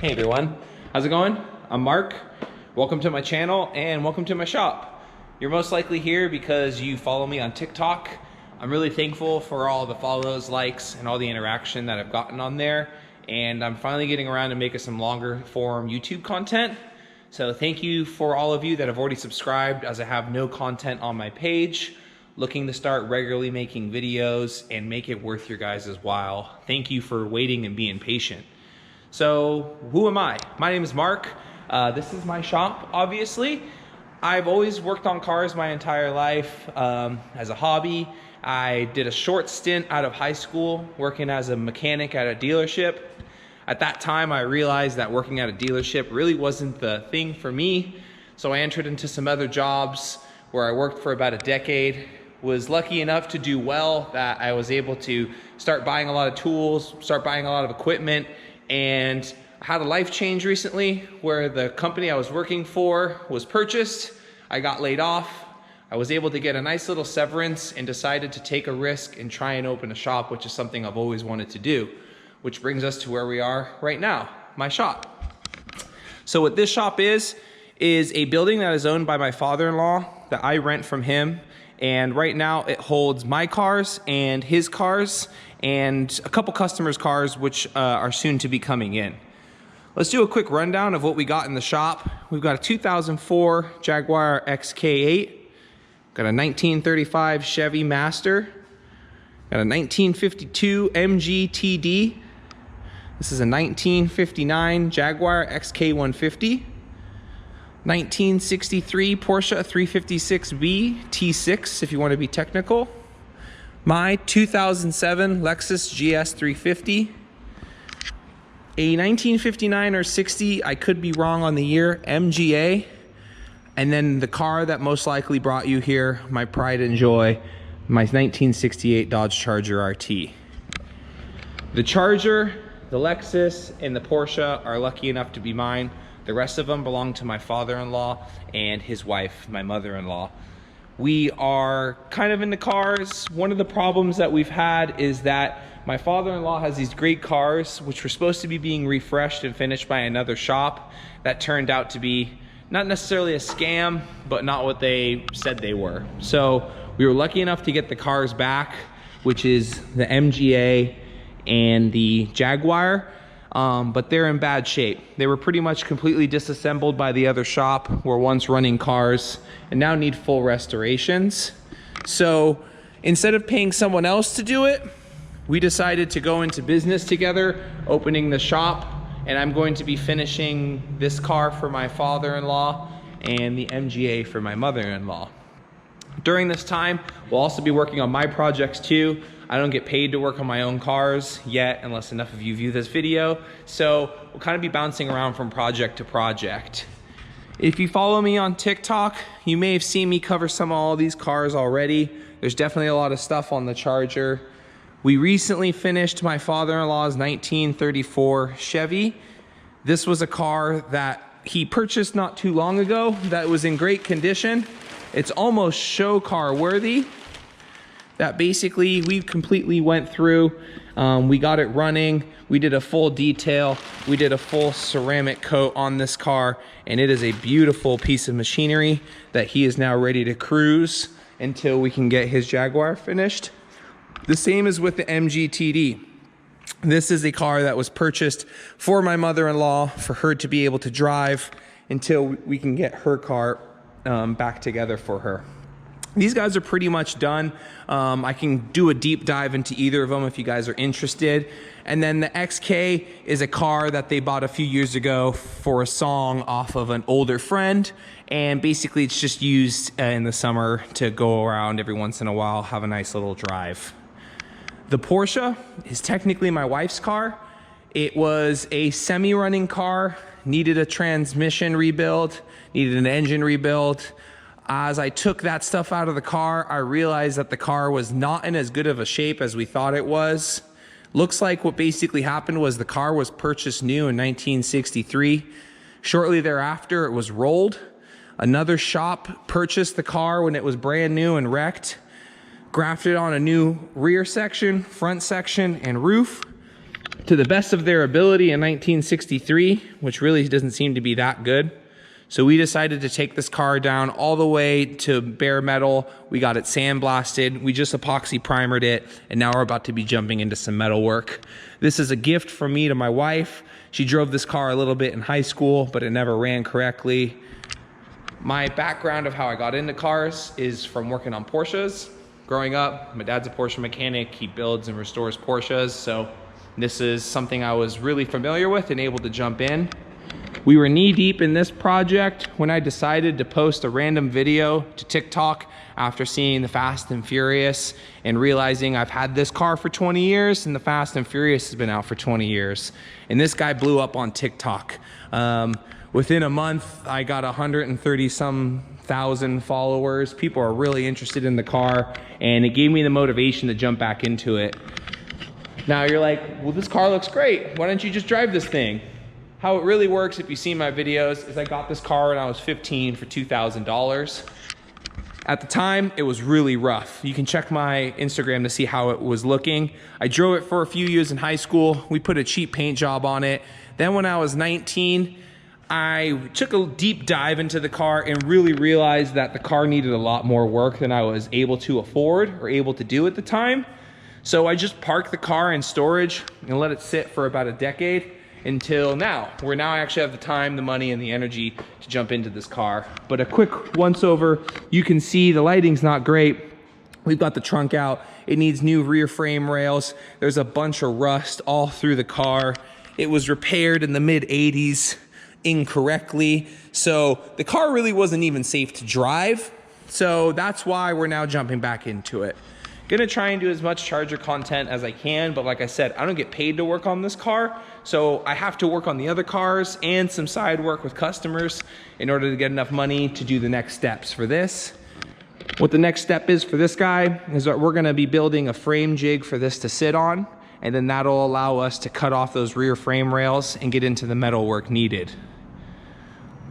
Hey everyone, how's it going? I'm Mark. Welcome to my channel and welcome to my shop. You're most likely here because you follow me on TikTok. I'm really thankful for all the follows, likes, and all the interaction that I've gotten on there. And I'm finally getting around to making some longer form YouTube content. So thank you for all of you that have already subscribed, as I have no content on my page. Looking to start regularly making videos and make it worth your guys' while. Thank you for waiting and being patient. So who am I? My name is Mark. This is my shop, obviously. I've always worked on cars my entire life as a hobby. I did a short stint out of high school working as a mechanic at a dealership. At that time, I realized that working at a dealership really wasn't the thing for me. So I entered into some other jobs where I worked for about a decade. Was lucky enough to do well that I was able to start buying a lot of tools, start buying a lot of equipment, and I had a life change recently where the company I was working for was purchased. I got laid off. I was able to get a nice little severance and decided to take a risk and try and open a shop, which is something I've always wanted to do, which brings us to where we are right now, my shop. So what this shop is a building that is owned by my father-in-law that I rent from him. And right now it holds my cars and his cars and a couple customers' cars, which are soon to be coming in. Let's do a quick rundown of what we got in the shop. We've got a 2004 Jaguar XK8, got a 1935 Chevy Master, got a 1952 MG TD. This is a 1959 Jaguar XK150. 1963 Porsche 356B T6 if you want to be technical. My 2007 Lexus GS 350. A 1959 or 60, I could be wrong on the year, MGA. And then the car that most likely brought you here, my pride and joy, my 1968 Dodge Charger RT. The Charger, the Lexus, and the Porsche are lucky enough to be mine. The rest of them belong to my father-in-law and his wife, my mother-in-law. We are kind of into cars. One of the problems that we've had is that my father-in-law has these great cars, which were supposed to be being refreshed and finished by another shop that turned out to be not necessarily a scam, but not what they said they were. So we were lucky enough to get the cars back, which is the MGA and the Jaguar. But they're in bad shape. They were pretty much completely disassembled by the other shop, were once running cars, and now need full restorations. So instead of paying someone else to do it, we decided to go into business together, opening the shop, and I'm going to be finishing this car for my father-in-law and the MGA for my mother-in-law. During this time, we'll also be working on my projects too. I don't get paid to work on my own cars yet, unless enough of you view this video. So we'll kind of be bouncing around from project to project. If you follow me on TikTok, you may have seen me cover some of all these cars already. There's definitely a lot of stuff on the Charger. We recently finished my father-in-law's 1934 Chevy. This was a car that he purchased not too long ago that was in great condition. It's almost show car worthy. That basically we completely went through. We got it running. We did a full detail. We did a full ceramic coat on this car, and it is a beautiful piece of machinery that he is now ready to cruise until we can get his Jaguar finished. The same is with the MG TD. This is a car that was purchased for my mother-in-law for her to be able to drive until we can get her car back together for her. These guys are pretty much done. I can do a deep dive into either of them if you guys are interested. And then the XK is a car that they bought a few years ago for a song off of an older friend. And basically it's just used in the summer to go around every once in a while, have a nice little drive. The Porsche is technically my wife's car. It was a semi-running car, needed a transmission rebuild, needed an engine rebuild. As I took that stuff out of the car, I realized that the car was not in as good of a shape as we thought it was. Looks like what basically happened was the car was purchased new in 1963. Shortly thereafter, it was rolled. Another shop purchased the car when it was brand new and wrecked, grafted on a new rear section, front section, and roof. to the best of their ability in 1963, which really doesn't seem to be that good. So we decided to take this car down all the way to bare metal. We got it sandblasted. We just epoxy primered it, and now we're about to be jumping into some metal work. This is a gift from me to my wife. She drove this car a little bit in high school, but it never ran correctly. My background of how I got into cars is from working on Porsches. Growing up, my dad's a Porsche mechanic. He builds and restores Porsches, so this is something I was really familiar with and able to jump in. We were knee deep in this project when I decided to post a random video to TikTok after seeing the Fast and Furious and realizing I've had this car for 20 years and the Fast and Furious has been out for 20 years. And this guy blew up on TikTok. Within a month, I got 130-some thousand followers. People are really interested in the car, and it gave me the motivation to jump back into it. Now you're like, well, this car looks great. Why don't you just drive this thing? How it really works, if you see my videos, is I got this car when I was 15 for $2,000. At the time, it was really rough. You can check my Instagram to see how it was looking. I drove it for a few years in high school. We put a cheap paint job on it. Then when I was 19, I took a deep dive into the car and really realized that the car needed a lot more work than I was able to afford or able to do at the time. So I just parked the car in storage and let it sit for about a decade until now, where now I actually have the time, the money, and the energy to jump into this car. But a quick once over, you can see the lighting's not great. We've got the trunk out. It needs new rear frame rails. There's a bunch of rust all through the car. It was repaired in the mid-80s incorrectly. So the car really wasn't even safe to drive. So that's why we're now jumping back into it. Gonna try and do as much Charger content as I can, but like I said, I don't get paid to work on this car, so I have to work on the other cars and some side work with customers in order to get enough money to do the next steps for this. What the next step is for this guy is that we're gonna be building a frame jig for this to sit on, and then that'll allow us to cut off those rear frame rails and get into the metal work needed.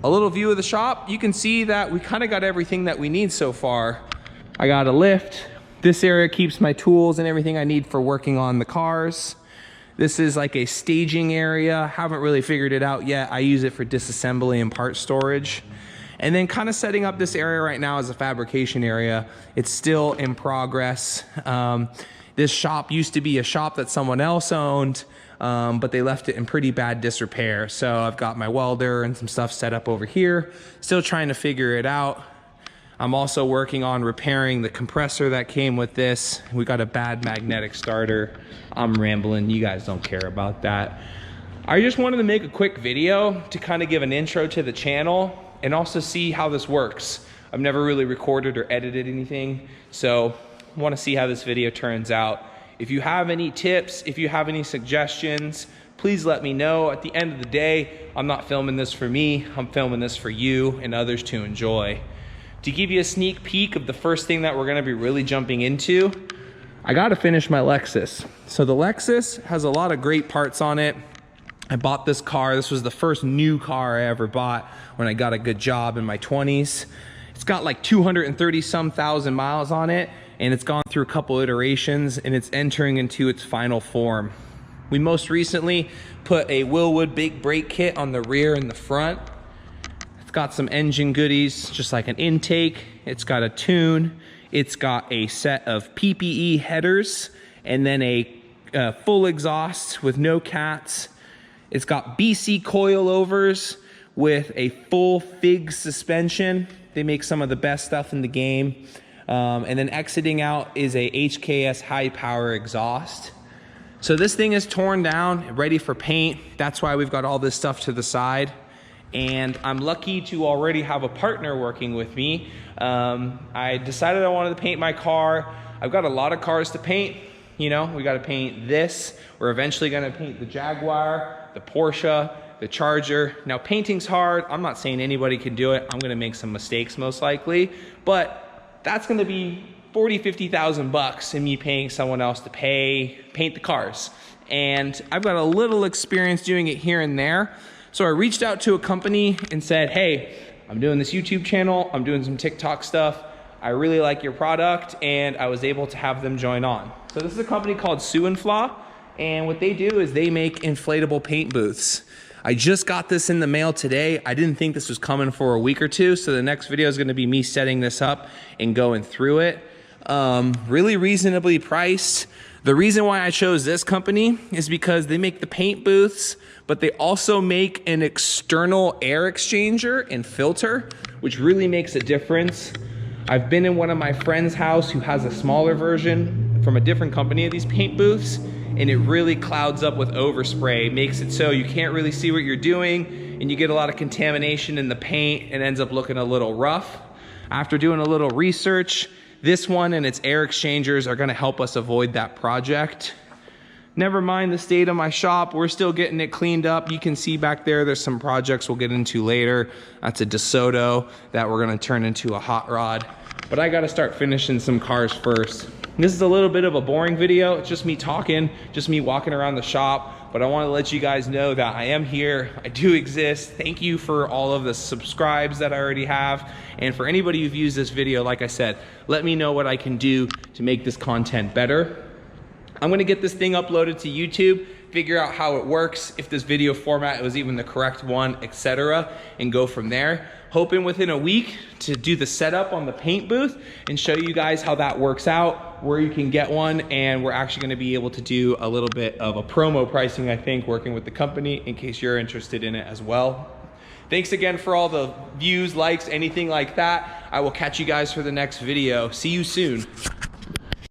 A little view of the shop, you can see that we kind of got everything that we need so far. I got a lift. This area keeps my tools and everything I need for working on the cars. This is like a staging area. Haven't really figured it out yet. I use it for disassembly and part storage. And then kind of setting up this area right now as a fabrication area. It's still in progress. This shop used to be a shop that someone else owned, but they left it in pretty bad disrepair. So I've got my welder and some stuff set up over here. Still trying to figure it out. I'm also working on repairing the compressor that came with this. We got a bad magnetic starter. I'm rambling, you guys don't care about that. I just wanted to make a quick video to kind of give an intro to the channel and also see how this works. I've never really recorded or edited anything, so I want to see how this video turns out. If you have any tips, if you have any suggestions, please let me know. At the end of the day, I'm not filming this for me, I'm filming this for you and others to enjoy. To give you a sneak peek of the first thing that we're gonna be really jumping into, I gotta finish my Lexus. So the Lexus has a lot of great parts on it. I bought this car. This was the first new car I ever bought when I got a good job in my 20s. It's got like 230-some thousand miles on it, and it's gone through a couple iterations, and it's entering into its final form. We most recently put a Willwood big brake kit on the rear and the front. It's got some engine goodies, just like an intake. It's got a tune. It's got a set of PPE headers, and then a full exhaust with no cats. It's got BC coilovers with a full FIG suspension. They make some of the best stuff in the game. And then exiting out is a HKS high power exhaust. So this thing is torn down, ready for paint. That's why we've got all this stuff to the side. And I'm lucky to already have a partner working with me. I decided I wanted to paint my car. I've got a lot of cars to paint. You know, we got to paint this. We're eventually going to paint the Jaguar, the Porsche, the Charger. Now painting's hard. I'm not saying anybody can do it. I'm going to make some mistakes most likely, but that's going to be 40,000-50,000 bucks in me paying someone else to paint the cars. And I've got a little experience doing it here and there. So I reached out to a company and said, hey, I'm doing this YouTube channel. I'm doing some TikTok stuff. I really like your product, and I was able to have them join on. So this is a company called Sue and Flaw, And what they do is they make inflatable paint booths. I just got this in the mail today. I didn't think this was coming for a week or two, so the next video is gonna be me setting this up and going through it. Really reasonably priced. The reason why I chose this company is because they make the paint booths, but they also make an external air exchanger and filter, which really makes a difference. I've been in one of my friend's house who has a smaller version from a different company of these paint booths, and it really clouds up with overspray, makes it so you can't really see what you're doing, and you get a lot of contamination in the paint and ends up looking a little rough. After doing a little research, this one and its air exchangers are gonna help us avoid that project. Never mind the state of my shop, we're still getting it cleaned up. You can see back there, there's some projects we'll get into later. That's a DeSoto that we're gonna turn into a hot rod. But I gotta start finishing some cars first. This is a little bit of a boring video. It's just me talking, just me walking around the shop. But I wanna let you guys know that I am here, I do exist. Thank you for all of the subscribes that I already have. And for anybody who views this video, like I said, let me know what I can do to make this content better. I'm gonna get this thing uploaded to YouTube, figure out how it works, if this video format was even the correct one, etc., and go from there. Hoping within a week to do the setup on the paint booth and show you guys how that works out, where you can get one, and we're actually gonna be able to do a little bit of a promo pricing, I think, working with the company in case you're interested in it as well. Thanks again for all the views, likes, anything like that. I will catch you guys for the next video. See you soon.